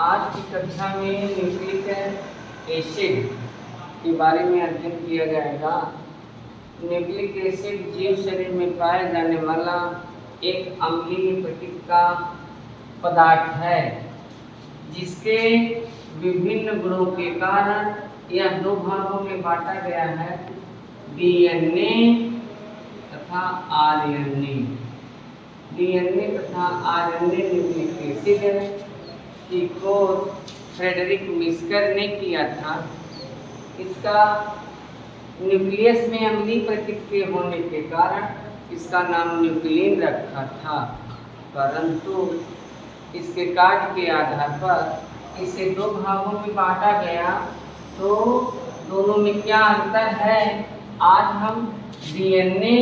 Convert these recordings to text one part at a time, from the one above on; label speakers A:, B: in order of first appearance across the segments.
A: आज की कक्षा में न्यूक्लिक एसिड के बारे में अध्ययन किया जाएगा। न्यूक्लिक एसिड जीव शरीर में पाया जाने वाला एक अम्लीय प्रकृति का पदार्थ है, जिसके विभिन्न गुणों के कारण यह दो भागों में बांटा गया है, डीएनए तथा आरएनए। डीएनए तथा आरएनए न्यूक्लिक एसिड की खोज फ्रेडरिक मिस्कर ने किया था। इसका न्यूक्लियस में अम्लीय प्रकृति के होने के कारण इसका नाम न्यूक्लिन रखा था, परंतु इसके कार्य के आधार पर इसे दो भागों में बांटा गया। तो दोनों में क्या अंतर है, आज हम डीएनए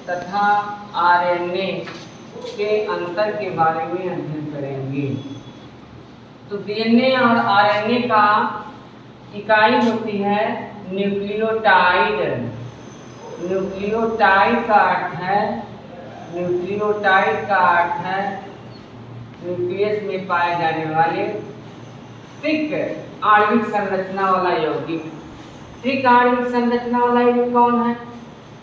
A: तथा आरएनए के अंतर के बारे में अध्ययन करेंगे। तो डीएनए और आरएनए का इकाई होती है न्यूक्लियोटाइड। न्यूक्लियोटाइड का अर्थ है न्यूक्लियस में पाए जाने वाले त्रिक आणविक संरचना वाला यौगिक। त्रिक आणविक संरचना वाला यौगिक कौन है?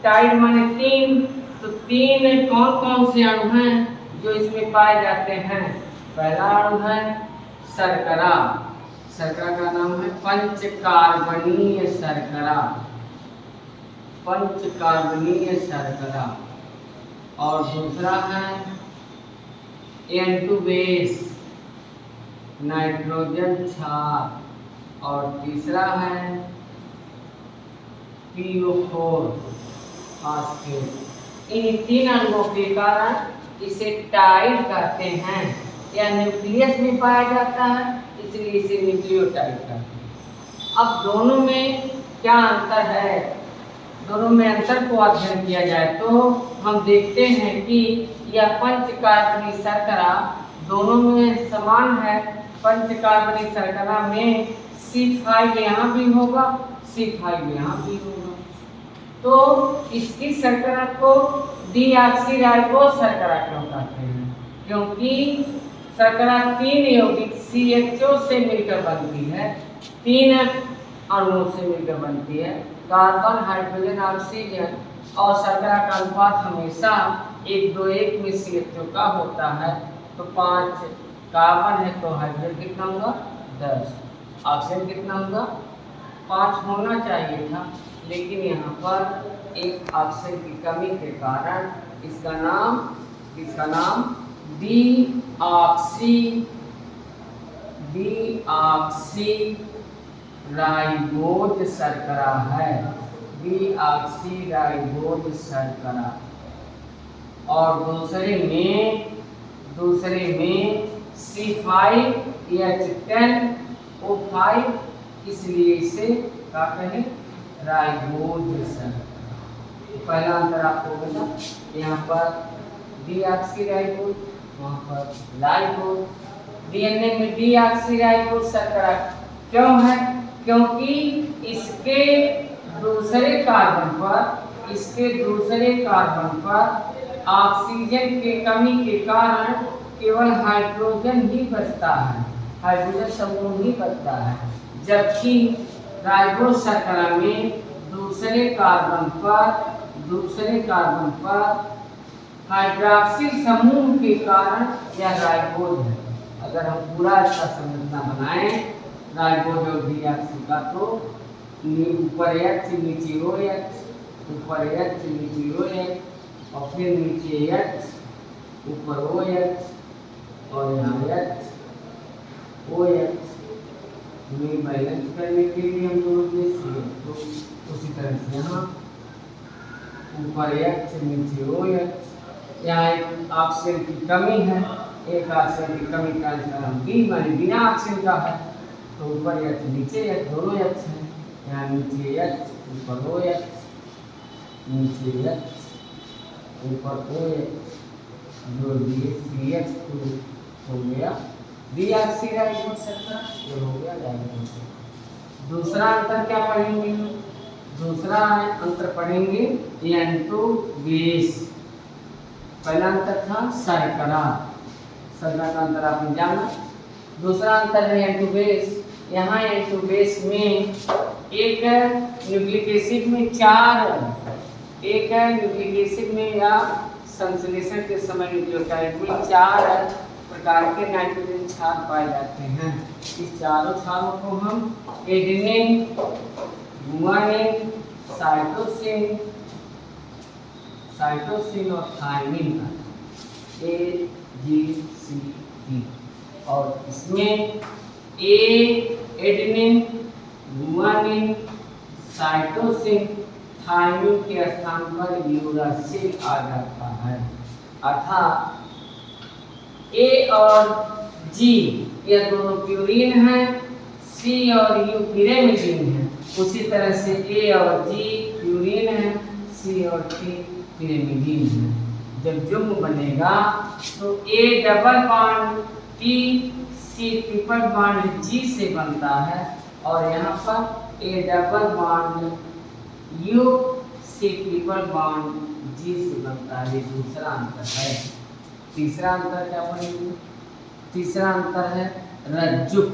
A: टाइड माने तीन। तो तीन कौन कौन से अणु हैं जो इसमें पाए जाते हैं? पहला अणु है शर्करा। शर्करा का नाम है पंचकार्बनीय शर्करा। पंचकार्बनीय शर्करा। और दूसरा है N2 बेस, नाइट्रोजन क्षार। और तीसरा है PO4 फास्फेट। इन तीन अणुओं के कारण इसे टाइड कहते हैं। यह न्यूक्लियस में पाया जाता है, इसलिए इसे न्यूक्लियोटाइड कहते हैं। अब दोनों में क्या अंतर है? दोनों में अंतर को अध्ययन किया जाए तो हम देखते हैं कि यह पंचकार्बनिक शर्करा दोनों में समान है। पंचकार्बनिक शर्करा में C5 यहाँ भी होगा, C5 यहाँ भी होगा। तो इसकी शर्करा को डीऑक्सीराइबोस शर्करा क्यों कहते हैं? क्योंकि शर्करा तीन यौगिक CHO से मिलकर बनती है, तीन अणुओं से मिलकर बनती है, कार्बन, हाइड्रोजन, ऑक्सीजन। और शर्करा का अनुपात हमेशा 1:1 में CHO का होता है। तो 5 कार्बन है तो हाइड्रोजन कितना होगा? 10। ऑक्सीजन कितना होगा? 5 होना चाहिए था, लेकिन यहाँ पर एक ऑक्सीजन की कमी के कारण इसका नाम डीऑक्सीराइबोज शर्करा है। डीऑक्सीराइबोज शर्करा। और दूसरे में C5H10O5, इसलिए इसे क्या कहें? राइबोज शर्करा। पहला अंतर आपको बोला, यहाँ पर डीऑक्सीराइबोज, वहाँ पर राइबोज। डीएनए में डीऑक्सीराइबोज शर्करा क्यों है? क्योंकि इसके दूसरे कार्बन पर ऑक्सीजन के कमी के कारण केवल हाइड्रोजन ही बचता है, हाइड्रोजन समूह ही बचता है। जबकि राइबोज शर्करा में दूसरे कार्बन पर हाइड्रॉक्सिल समूह के कारण यह राइबोज है। अगर हम पूरा इसका संरचना बनाएं राइबोज और डीऑक्सी का, तो ऊपर H नीचे OH, ऊपर H नीचे OH, और फिर नीचे H, ऊपर OH, और यहाँ H OH में बैलेंस करने के लिए हम लोग तो उसी तरह से यहाँ ऊपर H नीचे OH। यहाँ एक ऑक्सीजन की कमी है, एक ऑक्सीजन की कमी का हम माने बिना ऑक्सीजन का है। तो ऊपर H नीचे H, दोनों H हैं। यहाँ नीचे H, ऊपर OH, नीचे H, ऊपर OH, जो CH2 हो गया डीऑक्सीराइबोज शर्करा, ये हो गया राइबोज। दूसरा अंतर क्या पढ़ेंगे? दूसरा अंतर पढ़ेंगे N2 बेस। पहला अंतर था शर्करा। शर्करा का अंतर आपने जाना, दूसरा अंतर है एन टू बेस। यहाँ एन टू बेस में एक न्यूक्लिक एसिड में एक न्यूक्लिक एसिड में या संश्लेषण के समय न्यूक्लियोटाइड में 4 प्रकार के नाइट्रोजन क्षार पाए जाते हैं। इस चारों क्षारों को हम एडेनिन, गुआनिन, साइटोसिन और थायमिन का AGCT। और इसमें एडेनिन, गुआनिन, साइटोसिन, थायमिन के स्थान पर यूरासिल आ जाता है। अर्थात A और G ये दोनों प्यूरिन हैं, C और U पिरिमिडिन है। उसी तरह से A और G प्यूरिन है, C और T पिरिमिडिन है। जब जुग्म बनेगा तो A double bond T C triple bond G से बनता है और यहाँ पर A double bond U C triple bond G से बनता है। ये दूसरा अंतर है। तीसरा अंतर क्या बनेगा? तीसरा अंतर है रज्जुक।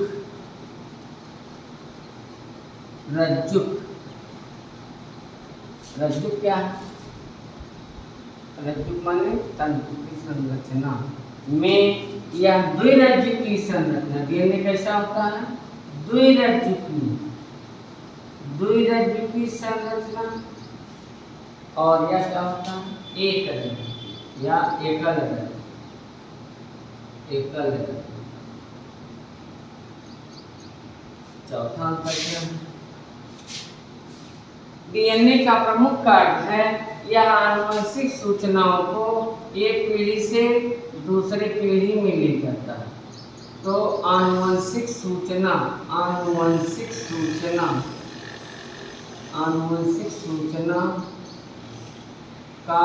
A: रज्जुक क्या है? रज्जुक माने तंतु की संरचना में यह द्विरज्जु की संरचना। डीएनए कैसा होता है? द्विरज्जु की संरचना। और यह क्या होता है? एक रज्जु या एकल रज्जु। चौथा अंतर क्या है? डीएनए का प्रमुख कार्य है यह आनुवंशिक सूचनाओं को एक पीढ़ी से दूसरे पीढ़ी में ले जाता है। तो आनुवंशिक सूचना का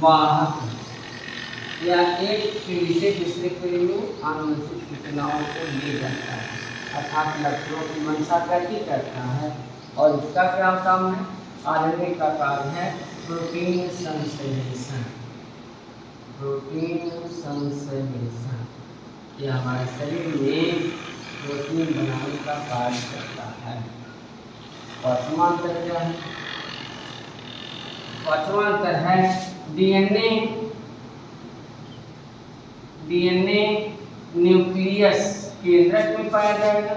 A: वाहक या एक पीढ़ी से दूसरे पीढ़ी में आनुवंशिक सूचनाओं को ले जाता है। अर्थात लक्षणों की मंशा गति करता है। और इसका क्या काम है? आरएनए का कार्य है प्रोटीन संश्लेषण। यह हमारे शरीर में प्रोटीन बनाने का कार्य करता है। पांचवां अंतर क्या है? पांचवां अंतर है डीएनए न्यूक्लियस केंद्रक में पाया जाएगा।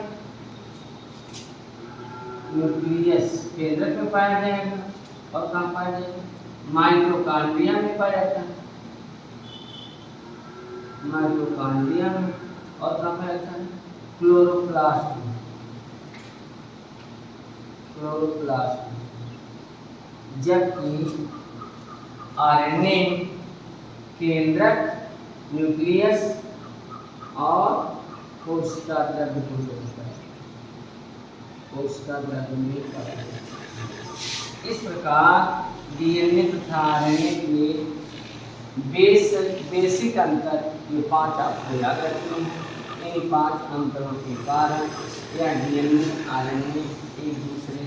A: और कहाँ पाया जाएगा? माइटोकॉन्ड्रिया में पाया जाता है। माइटोकॉन्ड्रिया में। और कहाँ पाया जाता है? क्लोरोप्लास्ट में। जबकि आरएनए केंद्रक, न्यूक्लियस और कोशिका द्रव्य में पाया जाता है। इस प्रकार डीएनए तथा आरएनए के बेसिक अंतर ये 5 आपको याद रखने हैं। इन 5 अंतरों के कारण या डीएनए आरएनए एक दूसरे